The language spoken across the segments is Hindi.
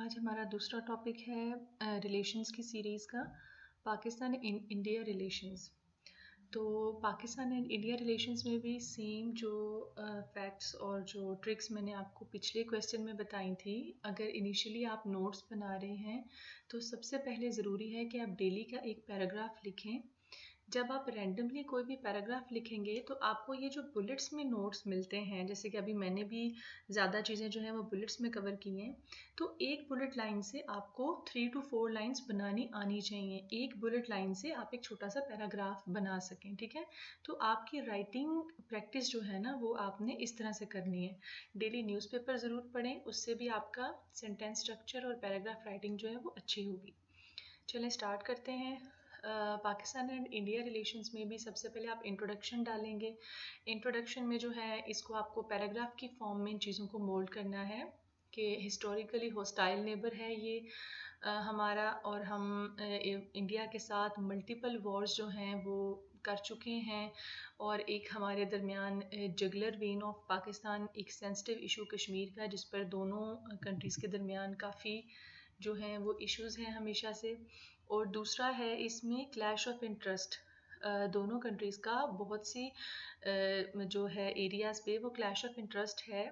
आज हमारा दूसरा टॉपिक है रिलेशंस की सीरीज़ का पाकिस्तान इंडिया रिलेशंस। तो पाकिस्तान एंड इंडिया रिलेशंस में भी सेम जो फैक्ट्स और जो ट्रिक्स मैंने आपको पिछले क्वेश्चन में बताई थी, अगर इनिशियली आप नोट्स बना रहे हैं तो सबसे पहले ज़रूरी है कि आप डेली का एक पैराग्राफ लिखें। जब आप रैंडमली कोई भी पैराग्राफ लिखेंगे तो आपको ये जो बुलेट्स में नोट्स मिलते हैं, जैसे कि अभी मैंने भी ज़्यादा चीज़ें जो हैं वो बुलेट्स में कवर की हैं, तो एक बुलेट लाइन से आपको 3 to 4 लाइंस बनानी आनी चाहिए। एक बुलेट लाइन से आप एक छोटा सा पैराग्राफ बना सकें, ठीक है। तो आपकी राइटिंग प्रैक्टिस जो है ना वो आपने इस तरह से करनी है। डेली न्यूज़पेपर ज़रूर पढ़ें, उससे भी आपका सेंटेंस स्ट्रक्चर और पैराग्राफ राइटिंग जो है वो अच्छी होगी। चलें स्टार्ट करते हैं। पाकिस्तान एंड इंडिया रिलेशंस में भी सबसे पहले आप इंट्रोडक्शन डालेंगे। इंट्रोडक्शन में जो है इसको आपको पैराग्राफ की फॉर्म में इन चीज़ों को मोल्ड करना है कि हिस्टोरिकली हॉस्टाइल नेबर है ये हमारा, और हम इंडिया के साथ मल्टीपल वॉर्स जो हैं वो कर चुके हैं, और एक हमारे दरमियान जगलर वेन ऑफ पाकिस्तान एक सेंसिटिव इशू कश्मीर का, जिस पर दोनों कंट्रीज़ के दरमियान काफ़ी जो हैं वो इश्यूज़ हैं हमेशा से। और दूसरा है इसमें क्लैश ऑफ इंटरेस्ट, दोनों कंट्रीज़ का बहुत सी जो है एरियाज़ पे वो क्लैश ऑफ इंटरेस्ट है,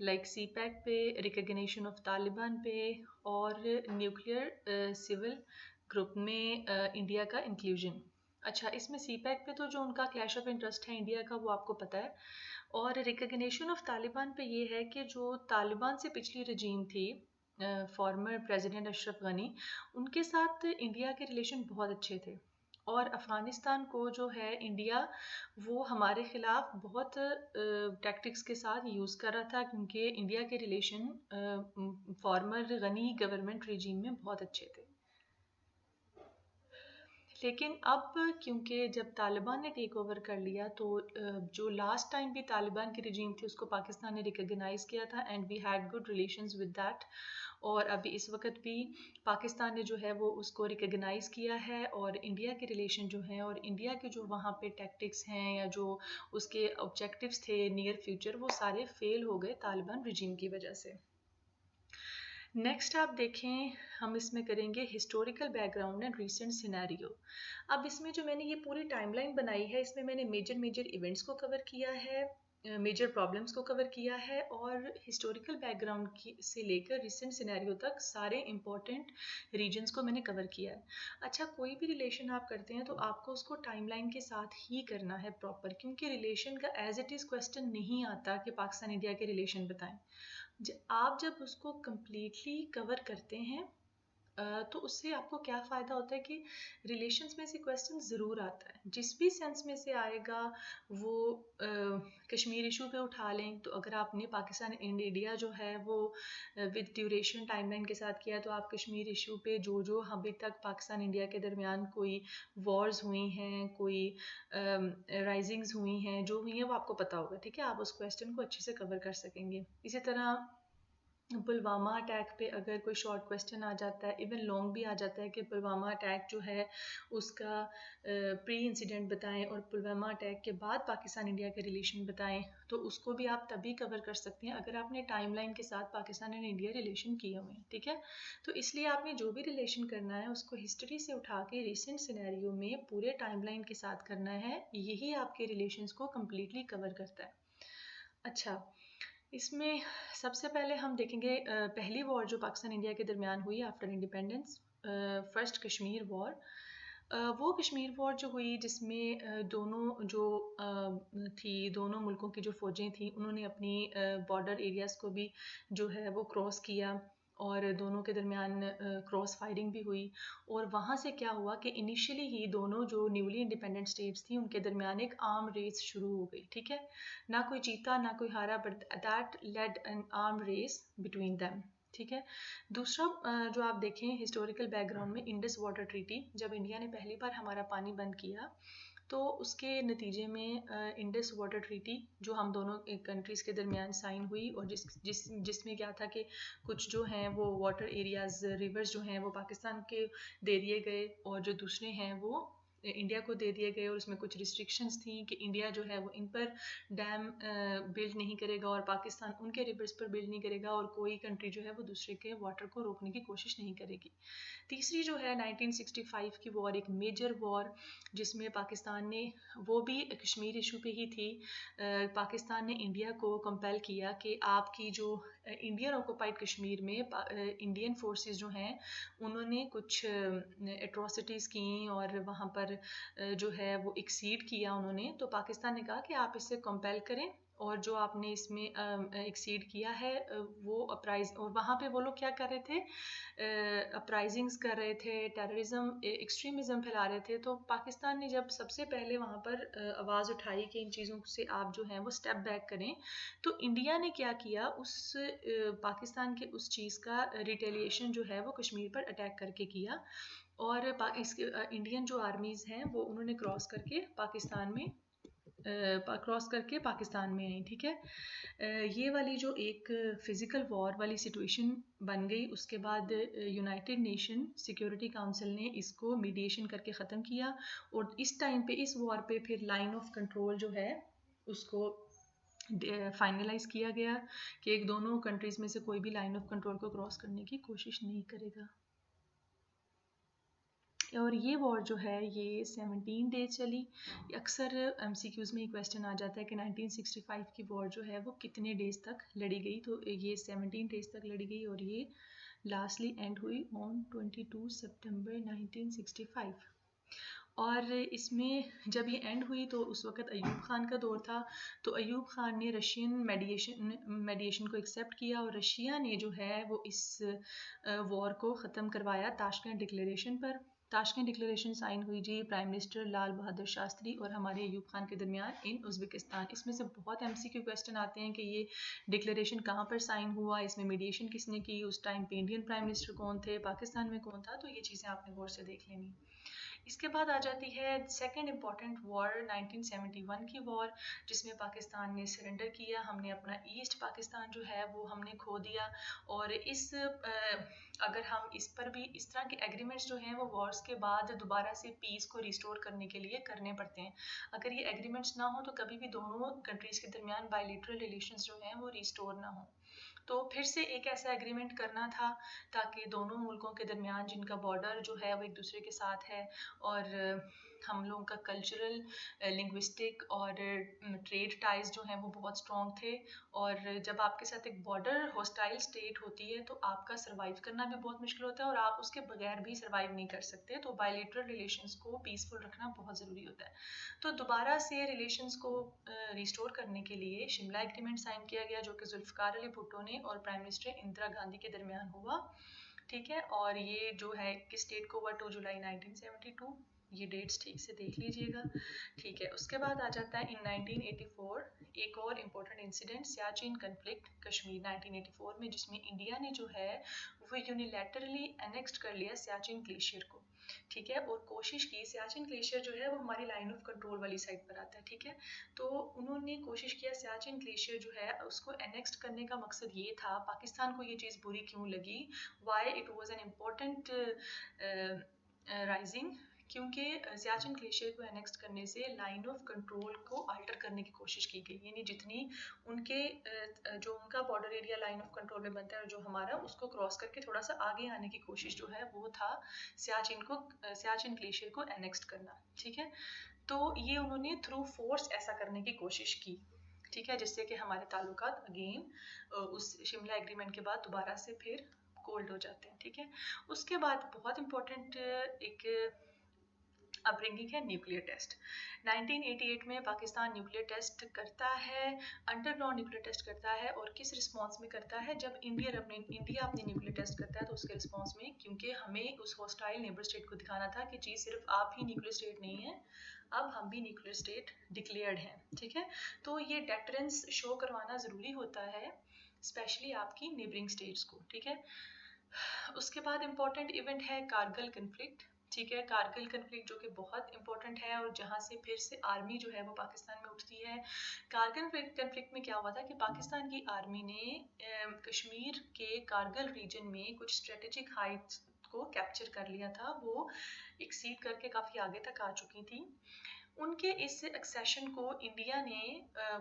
लाइक सी पैक पे, रिकग्निशन ऑफ तालिबान पे, और न्यूक्लियर सिविल ग्रुप में इंडिया का इंक्लूजन। अच्छा, इसमें सी पैक पे तो जो उनका क्लैश ऑफ इंटरेस्ट है इंडिया का वो आपको पता है, और रिकग्निशन ऑफ तालिबान पे ये है कि जो तालिबान से पिछली रजीम थी, फॉर्मर प्रेसिडेंट अशरफ गनी, उनके साथ इंडिया के रिलेशन बहुत अच्छे थे, और अफ़गानिस्तान को जो है इंडिया वो हमारे ख़िलाफ़ बहुत टैक्टिक्स के साथ यूज़ कर रहा था, क्योंकि इंडिया के relation former Ghani government regime में बहुत अच्छे थे। लेकिन अब क्योंकि जब तालिबान ने टेक ओवर कर लिया, तो जो लास्ट टाइम भी तालिबान की रजीम थी उसको पाकिस्तान ने रिकग्नाइज़ किया था, and we had good relations with that. और अभी इस वक्त भी पाकिस्तान ने जो है वो उसको रिकग्नाइज़ किया है, और इंडिया के रिलेशन जो हैं और इंडिया के जो वहाँ पे टैक्टिक्स हैं या जो उसके ऑब्जेक्टिव्स थे नियर फ्यूचर, वो सारे फेल हो गए तालिबान रजीम की वजह से। नेक्स्ट आप देखें, हम इसमें करेंगे historical background and recent scenario. अब इसमें जो मैंने ये पूरी टाइमलाइन बनाई है, इसमें मैंने मेजर इवेंट्स को कवर किया है, मेजर प्रॉब्लम्स को कवर किया है, और हिस्टोरिकल बैकग्राउंड की से लेकर रिसेंट सिनेरियो तक सारे इंपॉर्टेंट रीजन्स को मैंने कवर किया है। अच्छा, कोई भी रिलेशन आप करते हैं तो आपको उसको टाइमलाइन के साथ ही करना है प्रॉपर, क्योंकि रिलेशन का एज इट इज़ क्वेश्चन नहीं आता कि पाकिस्तान इंडिया के रिलेशन बताएं। आप जब उसको कम्प्लीटली कवर करते हैं तो उससे आपको क्या फ़ायदा होता है कि रिलेशंस में से क्वेश्चन ज़रूर आता है, जिस भी सेंस में से आएगा वो कश्मीर इशू पे उठा लें, तो अगर आपने पाकिस्तान एंड इंडिया जो है वो विद ड्यूरेशन टाइमलाइन के साथ किया, तो आप कश्मीर इशू पे जो अभी तक पाकिस्तान इंडिया के दरमियान कोई वॉर्स हुई हैं, कोई राइजिंग्स हुई हैं, जो हुई हैं वो आपको पता होगा, ठीक है। आप उस क्वेश्चन को अच्छे से कवर कर सकेंगे। इसी तरह पुलवामा अटैक पे अगर कोई शॉर्ट क्वेश्चन आ जाता है, इवन लॉन्ग भी आ जाता है कि पुलवामा अटैक जो है उसका प्री इंसिडेंट बताएं, और पुलवामा अटैक के बाद पाकिस्तान इंडिया के रिलेशन बताएं, तो उसको भी आप तभी कवर कर सकते हैं अगर आपने टाइमलाइन के साथ पाकिस्तान एंड इंडिया रिलेशन किए हुए हैं, ठीक है। तो इसलिए आपने जो भी रिलेशन करना है उसको हिस्ट्री से उठा के रिसेंट सिनेरियो में पूरे टाइमलाइन के साथ करना है, यही आपके रिलेशंस को कम्प्लीटली कवर करता है। अच्छा, इसमें सबसे पहले हम देखेंगे पहली वॉर जो पाकिस्तान इंडिया के दरमियान हुई after independence, first Kashmir war. वो कश्मीर वॉर जो हुई जिसमें दोनों जो थी, दोनों मुल्कों की जो फ़ौजें थी, उन्होंने अपनी बॉर्डर एरियाज़ को भी जो है वो क्रॉस किया, और दोनों के दरमियान क्रॉस फायरिंग भी हुई। और वहाँ से क्या हुआ कि इनिशियली ही दोनों जो न्यूली इंडिपेंडेंट स्टेट्स थी उनके दरमियान एक आर्म रेस शुरू हो गई, ठीक है। ना कोई जीता ना कोई हारा, but that led an arm race between them, ठीक है। दूसरा जो आप देखें हिस्टोरिकल बैकग्राउंड में, इंडस वाटर ट्रीटी, जब इंडिया ने पहली बार हमारा पानी बंद किया तो उसके नतीजे में इंडस वाटर ट्रीटी जो हम दोनों कंट्रीज़ के दरमियान साइन हुई, और जिसमें क्या था कि कुछ जो हैं वो वाटर एरियाज़, रिवर्स जो हैं वो पाकिस्तान के दे दिए गए, और जो दूसरे हैं वो इंडिया को दे दिए गए और उसमें कुछ रिस्ट्रिक्शंस थी कि इंडिया जो है वो इन पर डैम बिल्ड नहीं करेगा और पाकिस्तान उनके रिवर्स पर बिल्ड नहीं करेगा और कोई कंट्री जो है वो दूसरे के वाटर को रोकने की कोशिश नहीं करेगी। तीसरी जो है 1965 की वॉर, एक मेजर वॉर जिसमें पाकिस्तान ने, वो भी कश्मीर इशू पे ही थी, पाकिस्तान ने इंडिया को कंपेल किया कि आपकी जो इंडियन ऑक्यूपाइड कश्मीर में इंडियन फोर्सेस जो हैं उन्होंने कुछ एट्रोसिटीज़ की और वहाँ पर जो है वो एक्सीड किया उन्होंने, तो पाकिस्तान ने कहा कि आप इससे कंपेल करें और जो आपने इसमें एक्सीड किया है वो अपराइज, और वहाँ पे वो लोग क्या कर रहे थे, अपराइजिंग्स कर रहे थे, टेररिज्म एक्सट्रीमिज्म फैला रहे थे। तो पाकिस्तान ने जब सबसे पहले वहाँ पर आवाज़ उठाई कि इन चीज़ों से आप जो हैं वो स्टेप बैक करें, तो इंडिया ने क्या किया, उस पाकिस्तान के उस चीज़ का रिटेलिएशन जो है वो कश्मीर पर अटैक करके किया। और इंडियन जो आर्मीज़ हैं वो उन्होंने क्रॉस करके पाकिस्तान में आई, ठीक है। ये वाली जो एक फिज़िकल वॉर वाली सिचुएशन बन गई, उसके बाद यूनाइटेड नेशन सिक्योरिटी काउंसिल ने इसको मीडिएशन करके ख़त्म किया और इस टाइम पे इस वॉर पे फिर लाइन ऑफ कंट्रोल जो है उसको फाइनलाइज किया गया कि एक दोनों कंट्रीज़ में से कोई भी लाइन ऑफ कंट्रोल को क्रॉस करने की कोशिश नहीं करेगा। और ये वॉर जो है ये 17 डेज चली। अक्सर एमसीक्यूज़ में ये क्वेश्चन आ जाता है कि 1965 की वॉर जो है वो कितने डेज तक लड़ी गई, तो ये 17 डेज तक लड़ी गई और ये लास्टली एंड हुई ऑन 22 सितंबर 1965। और इसमें जब ये एंड हुई तो उस वक़्त अयूब ख़ान का दौर था, तो अयूब ख़ान ने रशियन मेडिएशन को एक्सेप्ट किया और रशिया ने जो है वो इस वॉर को ख़त्म करवाया ताशकंद डिक्लेरेशन पर। ताशकंद डिक्लेरेशन साइन हुई जी प्राइम मिनिस्टर लाल बहादुर शास्त्री और हमारे अयूब ख़ान के दरमियान इन उज़्बेकिस्तान। इसमें से बहुत एमसीक्यू क्वेश्चन आते हैं कि ये डिक्लेरेशन कहाँ पर साइन हुआ, इसमें मीडिएशन किसने की, उस टाइम पे इंडियन प्राइम मिनिस्टर कौन थे, पाकिस्तान में कौन था, तो ये चीज़ें आपने गौर से देख लेनी। इसके बाद आ जाती है सेकंड इम्पॉर्टेंट वॉर 1971 की वॉर, जिसमें पाकिस्तान ने सरेंडर किया, हमने अपना ईस्ट पाकिस्तान जो है वो हमने खो दिया। और अगर हम इस पर भी इस तरह के एग्रीमेंट्स जो हैं वो वॉर्स के बाद दोबारा से पीस को रिस्टोर करने के लिए करने पड़ते हैं। अगर ये एग्रीमेंट्स ना हो तो कभी भी दोनों कंट्रीज़ के दरमियान बायलैटरल रिलेशंस जो हैं वो रिस्टोर ना हो। तो फिर से एक ऐसा एग्रीमेंट करना था ताकि दोनों मुल्कों के दरमियान जिनका बॉर्डर जो है वो एक दूसरे के साथ है और हम लोगों का कल्चरल, लिंग्विस्टिक और ट्रेड टाइज जो हैं वो बहुत स्ट्रॉन्ग थे। और जब आपके साथ एक बॉर्डर हॉस्टाइल स्टेट होती है तो आपका सर्वाइव करना भी बहुत मुश्किल होता है और आप उसके बगैर भी सर्वाइव नहीं कर सकते, तो बायलैटरल रिलेशंस को पीसफुल रखना बहुत ज़रूरी होता है। तो दोबारा से रिलेशंस को रिस्टोर करने के लिए शिमला एग्रीमेंट साइन किया गया जो कि जुल्फ़िकार अली भुट्टो ने और प्राइम मिनिस्टर इंदिरा गांधी के दरमियान हुआ, ठीक है। और ये जो है किस डेट को हुआ, 2 जुलाई 1972, ये डेट्स ठीक से देख लीजिएगा, ठीक है। उसके बाद आ जाता है इन 1984 एक और important incident, Siachen conflict Kashmir 1984 में, जिसमें इंडिया ने जो है वो यूनिलैटरली एनेक्स्ड कर लिया सियाचिन ग्लेशियर को, ठीक है। और कोशिश की, सियाचिन ग्लेशियर जो है वो हमारी लाइन ऑफ कंट्रोल वाली साइड पर आता है, ठीक है। तो उन्होंने कोशिश किया, सियाचिन ग्लेशियर जो है उसको एनेक्स्ट करने का मकसद ये था, पाकिस्तान को ये चीज़ बुरी क्यों लगी, why it was an important rising, क्योंकि सियाचिन ग्लेशियर को एनेक्स्ट करने से लाइन ऑफ कंट्रोल को अल्टर करने की कोशिश की गई, यानी जितनी उनके जो उनका border area line of control में बनता है और जो हमारा, उसको क्रॉस करके थोड़ा सा आगे आने की कोशिश जो है वो था सियाचिन ग्लेशियर को एनेक्स्ट करना, ठीक है। तो ये उन्होंने थ्रू फोर्स ऐसा करने की कोशिश की, ठीक है, जिससे कि हमारे ताल्लुकात अगेन उस शिमला एग्रीमेंट के बाद दोबारा से फिर कोल्ड हो जाते हैं, ठीक है। उसके बाद बहुत इंपॉर्टेंट एक अपब्रिंगिंग है न्यूक्लियर टेस्ट। 1988 में पाकिस्तान न्यूक्लियर टेस्ट करता है, अंडरग्राउंड न्यूक्लियर टेस्ट करता है, और किस रिस्पांस में करता है, जब इंडिया अपने न्यूक्लियर टेस्ट करता है तो उसके रिस्पांस में, क्योंकि हमें उस हॉस्टाइल नेबर स्टेट को दिखाना था कि जी सिर्फ आप ही न्यूक्लियर स्टेट नहीं है, अब हम भी न्यूक्लियर स्टेट डिक्लेयर्ड हैं, ठीक है। तो ये डेटरेंस शो करवाना ज़रूरी होता है, स्पेशली आपकी नेबरिंग स्टेट्स को, ठीक है। उसके बाद इम्पॉर्टेंट इवेंट है कारगिल कन्फ्लिक्ट, ठीक है। कारगिल कन्फ्लिक्ट जो कि बहुत इंपॉर्टेंट है और जहाँ से फिर से आर्मी जो है वो पाकिस्तान में उठती है। कारगिल कन्फ्लिक्ट में क्या हुआ था कि पाकिस्तान की आर्मी ने कश्मीर के कारगिल रीजन में कुछ स्ट्रेटेजिक हाइट्स को कैप्चर कर लिया था, वो एक्सीड करके काफ़ी आगे तक आ चुकी थी। उनके इस एक्सेशन को इंडिया ने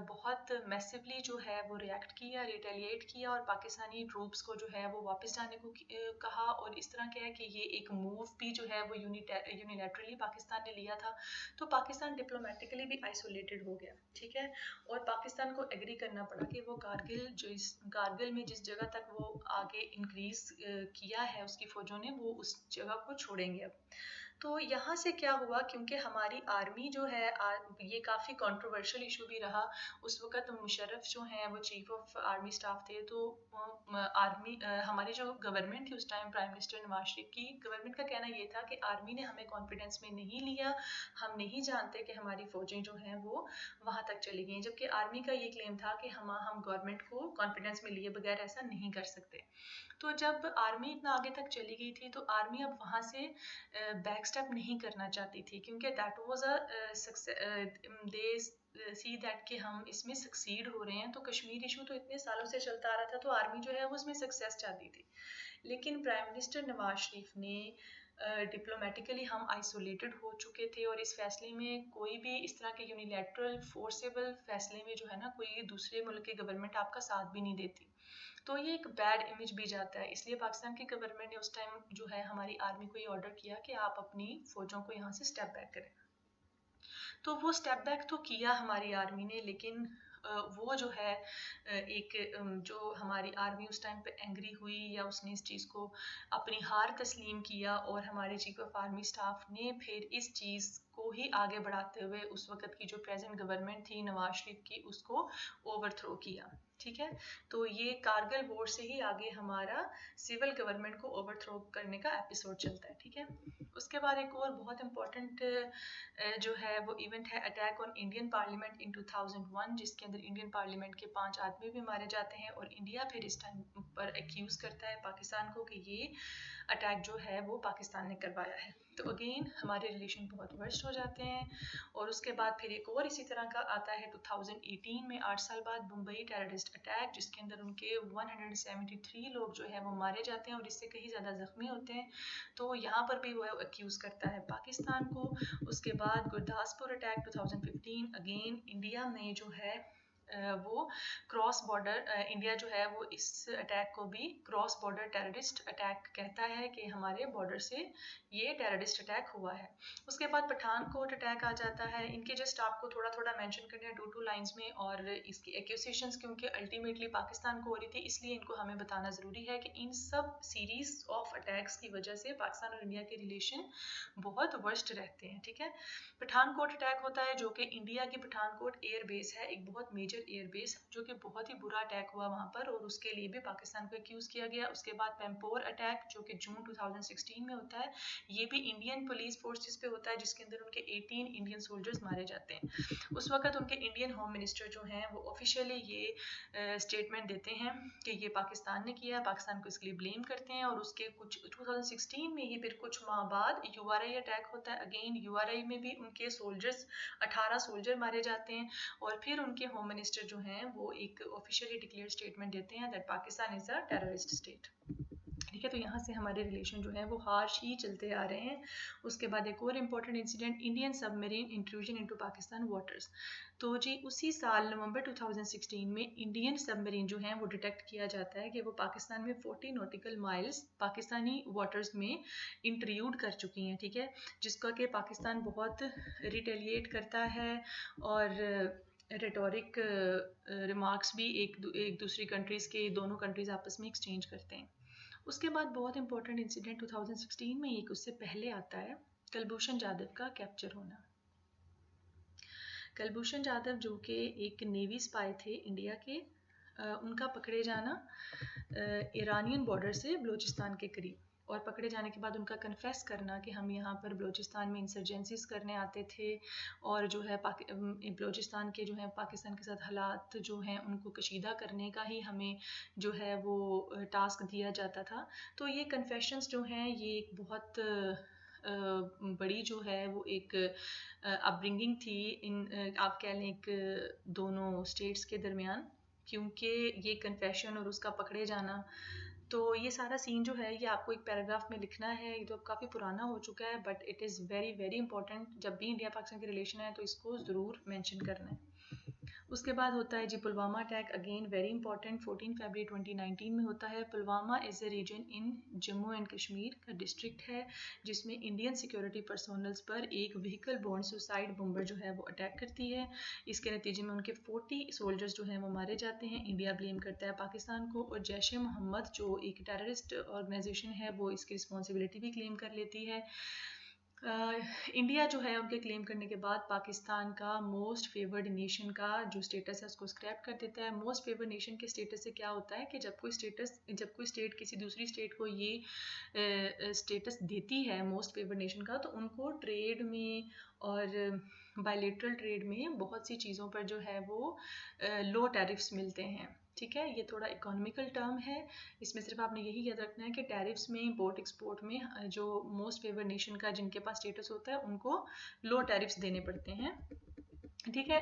बहुत मैसिवली जो है वो रिएक्ट किया, रिटेलिएट किया और पाकिस्तानी ट्रूप्स को जो है वो वापस जाने को कहा। और इस तरह क्या है कि ये एक मूव भी जो है वो यूनिलैटरली पाकिस्तान ने लिया था। तो पाकिस्तान डिप्लोमेटिकली भी आइसोलेटेड हो गया, ठीक है। और पाकिस्तान को एग्री करना पड़ा कि वो कारगिल में जिस जगह तक वो आगे इंक्रीज किया है उसकी फौजों ने, वो उस जगह को छोड़ेंगे अब। तो यहाँ से क्या हुआ, क्योंकि हमारी आर्मी जो है ये काफ़ी कंट्रोवर्शियल इशू भी रहा। उस वक्त मुशर्रफ जो हैं वो चीफ ऑफ आर्मी स्टाफ थे, तो आर्मी हमारी जो गवर्नमेंट थी उस time, prime minister Nawaz Sharif की गवर्नमेंट का कहना ये था कि आर्मी ने हमें कॉन्फिडेंस में नहीं लिया, हम नहीं जानते कि हमारी फौजें जो हैं वो वहाँ तक चली गई। जबकि आर्मी का ये क्लेम था कि हम गवर्नमेंट को कॉन्फिडेंस में लिए बगैर ऐसा नहीं कर सकते। तो जब आर्मी इतना आगे तक चली गई थी तो आर्मी अब वहाँ से बैक स्टेप नहीं करना चाहती थी, क्योंकि that was they see that कि हम इसमें सक्सीड हो रहे हैं। तो कश्मीर इशू तो इतने सालों से चलता आ रहा था, तो आर्मी जो है वो उसमें सक्सेस चाहती थी। लेकिन प्राइम मिनिस्टर नवाज शरीफ ने डिप्लोमेटिकली हम आइसोलेटेड हो चुके थे और इस फैसले में कोई भी इस तरह के यूनिलैटरल फोर्सेबल फैसले में जो है ना, कोई दूसरे मुल्क की गवर्नमेंट आपका साथ भी नहीं देती। तो ये एक बैड इमेज भी जाता है, इसलिए पाकिस्तान की गवर्नमेंट ने उस टाइम जो है हमारी आर्मी को ये ऑर्डर किया कि आप अपनी फौजों को यहाँ से स्टेप बैक करें। तो वो स्टेप बैक तो किया हमारी आर्मी ने, लेकिन वो जो है एक जो हमारी आर्मी उस टाइम पे एंग्री हुई या उसने इस चीज़ को अपनी हार तस्लीम किया, और हमारे चीफ ऑफ आर्मी स्टाफ ने फिर इस चीज़ को ही आगे बढ़ाते हुए उस वक्त की जो प्रेजेंट गवर्नमेंट थी नवाज शरीफ की, उसको ओवरथ्रो किया, ठीक है। तो ये कारगिल वॉर से ही आगे हमारा सिविल गवर्नमेंट को ओवरथ्रो करने का एपिसोड चलता है, ठीक है। उसके बाद एक और बहुत इंपॉर्टेंट जो है वो इवेंट है attack on Indian parliament in 2001, जिसके अंदर इंडियन पार्लियामेंट के 5 आदमी भी मारे जाते हैं। और इंडिया फिर इस टाइम पर एक्यूज करता है पाकिस्तान को कि ये अटैक जो है वो पाकिस्तान ने करवाया है। तो अगेन हमारे रिलेशन बहुत वर्स्ट हो जाते हैं। और उसके बाद फिर एक और इसी तरह का आता है 2018 में, 8 साल बाद, मुंबई टेररिस्ट अटैक, जिसके अंदर उनके 173 लोग जो है वो मारे जाते हैं और इससे कहीं ज़्यादा ज़ख्मी होते हैं। तो यहाँ पर भी वो एक्यूज़ करता है पाकिस्तान को। उसके बाद गुरदासपुर अटैक 2015, अगेन इंडिया में जो है वो क्रॉस बॉर्डर, इंडिया जो है वो इस अटैक को भी क्रॉस बॉर्डर टेररिस्ट अटैक कहता है कि हमारे बॉर्डर से ये टेररिस्ट अटैक हुआ है। उसके बाद पठानकोट अटैक आ जाता है। इनके जस्ट आपको थोड़ा थोड़ा मेंशन करने हैं 2 लाइंस में, और इसकी एक्यूजेशंस क्योंकि अल्टीमेटली पाकिस्तान को हो रही थी, इसलिए इनको हमें बताना ज़रूरी है कि इन सब सीरीज ऑफ अटैक्स की वजह से पाकिस्तान और इंडिया के रिलेशन बहुत वर्स्ट रहते हैं, ठीक है। पठानकोट अटैक होता है, जो कि इंडिया की पठानकोट एयर बेस है, एक बहुत मेजर एयर बेस, जो कि बहुत ही बुरा अटैक हुआ वहाँ पर और उसके लिए भी पाकिस्तान को एक्यूज़ किया गया। उसके बाद पेम्पोर अटैक, जो कि जून 2016 में होता है, ये भी इंडियन पुलिस फोर्सेस पे होता है, जिसके अंदर उनके 18 इंडियन सोल्जर्स मारे जाते हैं। उस वक्त उनके इंडियन होम मिनिस्टर जो हैं वो ऑफिशियली ये स्टेटमेंट देते हैं कि ये पाकिस्तान ने किया, पाकिस्तान को इसके लिए ब्लेम करते हैं। और उसके कुछ 2016 में ही फिर कुछ माह बाद यूआरआई अटैक होता है। अगेन यूआरआई में भी उनके सोल्जर्स 18 सोल्जर मारे जाते हैं और फिर उनके होम मिनिस्टर जो हैं वो एक ऑफिशियली डिक्लेयर स्टेटमेंट देते हैं that Pakistan is a terrorist state, ठीक है। तो यहाँ से हमारे रिलेशन जो है वो हार्श ही चलते आ रहे हैं। उसके बाद एक और important incident, Indian submarine intrusion into Pakistan waters. तो जी उसी साल नवंबर 2016 में इंडियन सबमरीन जो है वो डिटेक्ट किया जाता है कि वो पाकिस्तान में 40 नॉटिकल माइल्स पाकिस्तानी वाटर्स में इंट्रूड कर चुकी हैं, ठीक है। जिसका कि पाकिस्तान बहुत रिटेलिएट करता है और रेटोरिक रिमार्क्स भी एक दूसरी कंट्रीज़ के, दोनों कंट्रीज़ आपस में एक्सचेंज करते हैं। उसके बाद बहुत इंपॉर्टेंट इंसिडेंट 2016 में एक उससे पहले आता है, कुलभूषण जाधव का कैप्चर होना। कुलभूषण जाधव जो कि एक नेवी स्पाई थे इंडिया के, उनका पकड़े जाना ईरानियन बॉर्डर से बलूचिस्तान के करीब, और पकड़े जाने के बाद उनका कन्फेस करना कि हम यहाँ पर बलूचिस्तान में इंसर्जेंसीज करने आते थे और जो है बलूचिस्तान के जो है पाकिस्तान के साथ हालात जो हैं उनको कशीदा करने का ही हमें जो है वो टास्क दिया जाता था। तो ये कन्फेशंस जो हैं ये एक बहुत बड़ी जो है वो एक अपब्रिंगिंग थी इन आप कह लें एक दोनों स्टेट्स के दरमियान, क्योंकि ये कन्फेशन और उसका पकड़े जाना तो ये सारा सीन जो है ये आपको एक पैराग्राफ में लिखना है। ये तो अब काफ़ी पुराना हो चुका है but it is very very important. जब भी इंडिया पाकिस्तान के रिलेशन है तो इसको ज़रूर मेंशन करना है। उसके बाद होता है जी Pulwama attack, again very important, 14 फरवरी 2019 में होता है। Pulwama is a region in Jammu and Kashmir का डिस्ट्रिक्ट है जिसमें इंडियन सिक्योरिटी पर्सोनल्स पर एक व्हीकल बोर्न सुसाइड बम्बर जो है वो अटैक करती है। इसके नतीजे में उनके 40 सोल्जर्स जो हैं वो मारे जाते हैं। इंडिया ब्लेम करता है पाकिस्तान को और जैश ए मोहम्मद जो एक टेररिस्ट ऑर्गेनाइजेशन है वो इसकी रिस्पॉन्सिबिलिटी भी क्लेम कर लेती है। इंडिया जो है उनके क्लेम करने के बाद पाकिस्तान का मोस्ट फेवर्ड नेशन का जो स्टेटस है उसको स्क्रैप कर देता है। मोस्ट फेवर्ड नेशन के स्टेटस से क्या होता है कि जब कोई स्टेट किसी दूसरी स्टेट को ये स्टेटस देती है मोस्ट फेवर्ड नेशन का, तो उनको ट्रेड में और बायलेटरल ट्रेड में बहुत सी चीज़ों पर जो है वो लो टैरिफ्स मिलते हैं। ठीक है, ये थोड़ा इकोनॉमिकल टर्म है। इसमें सिर्फ आपने यही याद रखना है कि टैरिफ्स में इंपोर्ट एक्सपोर्ट में जो मोस्ट फेवर्ड नेशन का जिनके पास स्टेटस होता है उनको लो टैरिफ्स देने पड़ते हैं। ठीक है,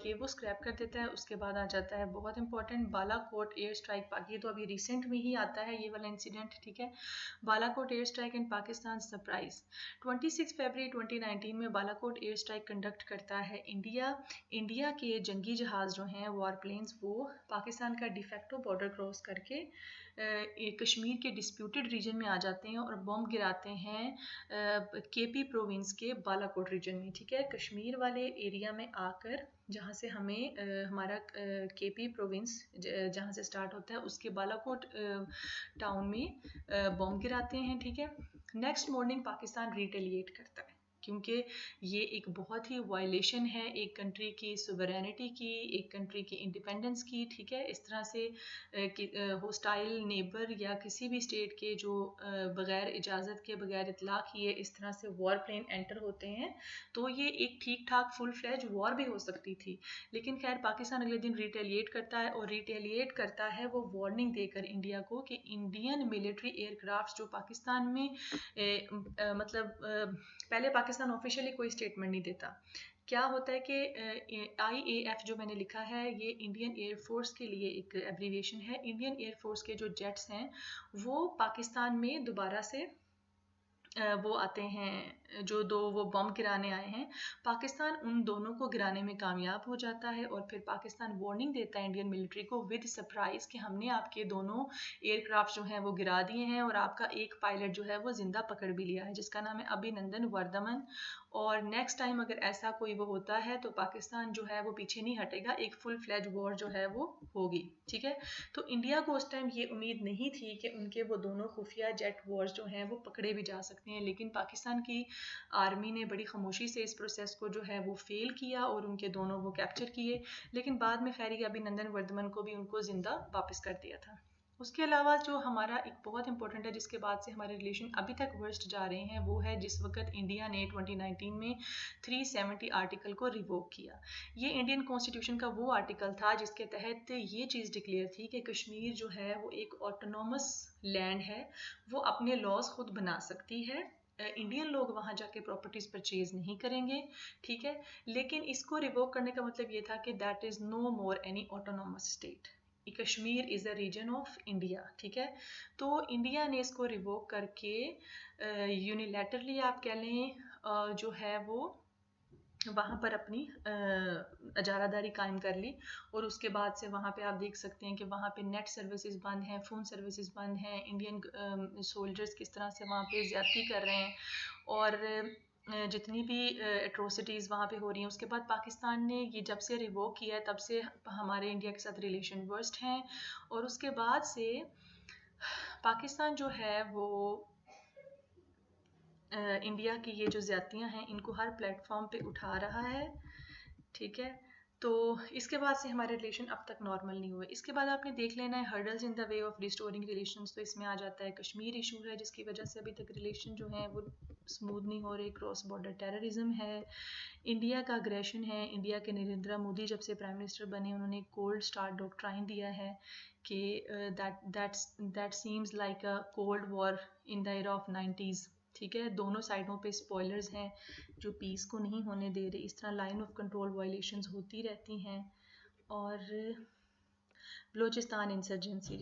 ये वो स्क्रैप कर देता है। उसके बाद आ जाता है बहुत इंपॉर्टेंट बालाकोट एयर स्ट्राइक। ये तो अभी रिसेंट में ही आता है ये वाला इंसिडेंट। ठीक है, Balakot air strike in Pakistan surprise. 26 फरवरी 2019 में बालाकोट एयर स्ट्राइक कंडक्ट करता है इंडिया। इंडिया के जंगी जहाज़ जो हैं वॉर प्लेन्स वो पाकिस्तान का डिफेक्टो बॉर्डर क्रॉस करके कश्मीर के डिस्प्यूटेड रीजन में आ जाते हैं और बॉम्ब गिराते हैं केपी प्रोविंस के बालाकोट रीजन में। ठीक है, कश्मीर वाले एरिया में आकर जहाँ से हमें हमारा केपी प्रोविंस जहाँ से स्टार्ट होता है उसके बालाकोट टाउन में बॉम्ब गिराते हैं। ठीक है, नेक्स्ट मॉर्निंग पाकिस्तान रिटेलिएट करता है क्योंकि ये एक बहुत ही वायलेशन है एक कंट्री की सुवरेनिटी की, एक कंट्री की इंडिपेंडेंस की। ठीक है, इस तरह से होस्टाइल नेबर या किसी भी स्टेट के जो बग़ैर इजाज़त के बग़ैर इतला किए इस तरह से वॉर प्लेन एंटर होते हैं तो ये एक ठीक ठाक फुल फ्लैज वॉर भी हो सकती थी। लेकिन खैर पाकिस्तान अगले दिन रिटेलिएट करता है और रिटेलिएट करता है वो वार्निंग देकर इंडिया को कि इंडियन मिलिट्री एयरक्राफ्ट जो पाकिस्तान में पहले पाकिस्तान ऑफिशियली कोई स्टेटमेंट नहीं देता। क्या होता है कि IAF जो मैंने लिखा है ये इंडियन एयरफोर्स के लिए एक एब्रीविएशन है। इंडियन एयरफोर्स के जो जेट्स हैं वो पाकिस्तान में दोबारा से वो आते हैं, जो दो वो बम गिराने आए हैं, पाकिस्तान उन दोनों को गिराने में कामयाब हो जाता है और फिर पाकिस्तान वार्निंग देता है इंडियन मिलिट्री को विद सरप्राइज कि हमने आपके दोनों एयरक्राफ्ट जो हैं वो गिरा दिए हैं और आपका एक पायलट जो है वो जिंदा पकड़ भी लिया है जिसका नाम है अभिनंदन वर्धमन। और नेक्स्ट टाइम अगर ऐसा कोई वो होता है तो पाकिस्तान जो है वो पीछे नहीं हटेगा, एक फुल फ्लैज वॉर जो है वो होगी। ठीक है, तो इंडिया को उस टाइम ये उम्मीद नहीं थी कि उनके वो दोनों खुफिया जेट वॉर्स जो हैं वो पकड़े भी जा सकते हैं, लेकिन पाकिस्तान की आर्मी ने बड़ी खामोशी से इस प्रोसेस को जो है वो फेल किया और उनके दोनों वो कैप्चर किए। लेकिन बाद में खैर अभिनंदन वर्धमन को भी उनको जिंदा वापस कर दिया था। उसके अलावा जो हमारा एक बहुत इंपॉर्टेंट है जिसके बाद से हमारे रिलेशन अभी तक वर्स्ट जा रहे हैं वो है जिस वक्त इंडिया ने 2019 में 370 आर्टिकल को रिवोक किया। ये इंडियन कॉन्स्टिट्यूशन का वो आर्टिकल था जिसके तहत ये चीज़ डिक्लेयर थी कि कश्मीर जो है वो एक ऑटोनॉमस लैंड है, वो अपने लॉज खुद बना सकती है। इंडियन लोग वहाँ जाके प्रॉपर्टीज परचेज नहीं करेंगे। ठीक है, लेकिन इसको रिवोक करने का मतलब ये था कि that is no more any autonomous state, Kashmir is a region of India. ठीक है, तो इंडिया ने इसको रिवोक करके यूनिलैटरली आप कह लें जो है वो वहाँ पर अपनी अजारादारी कायम कर ली और उसके बाद से वहाँ पे आप देख सकते हैं कि वहाँ पे नेट सर्विसेज बंद हैं, फ़ोन सर्विसेज बंद हैं, इंडियन सोल्जर्स किस तरह से वहाँ पे ज़्यादती कर रहे हैं और जितनी भी एट्रोसिटीज़ वहाँ पे हो रही हैं। उसके बाद पाकिस्तान ने ये जब से रिवोक किया है तब से हमारे इंडिया के साथ रिलेशन वर्स्ट हैं और उसके बाद से पाकिस्तान जो है वो इंडिया की ये जो ज़्यादतियाँ हैं इनको हर प्लेटफॉर्म पे उठा रहा है। ठीक है, तो इसके बाद से हमारे रिलेशन अब तक नॉर्मल नहीं हुए। इसके बाद आपने देख लेना है hurdles in the way of restoring relations, तो इसमें आ जाता है कश्मीर इशू है जिसकी वजह से अभी तक रिलेशन जो हैं वो स्मूथ नहीं हो रहे, क्रॉस बॉर्डर टेररिज्म है, इंडिया का अग्रेशन है। इंडिया के नरेंद्र मोदी जब से प्राइम मिनिस्टर बने उन्होंने कोल्ड स्टार्ट डॉक्ट्राइन दिया है कि that seems like a cold war in the era of 90s। ठीक है, दोनों साइडों पे स्पॉयलर्स हैं जो पीस को नहीं होने दे रहे। इस तरह लाइन ऑफ कंट्रोल वायलेशंस होती रहती हैं और बलूचिस्तान इंसर्जेंसी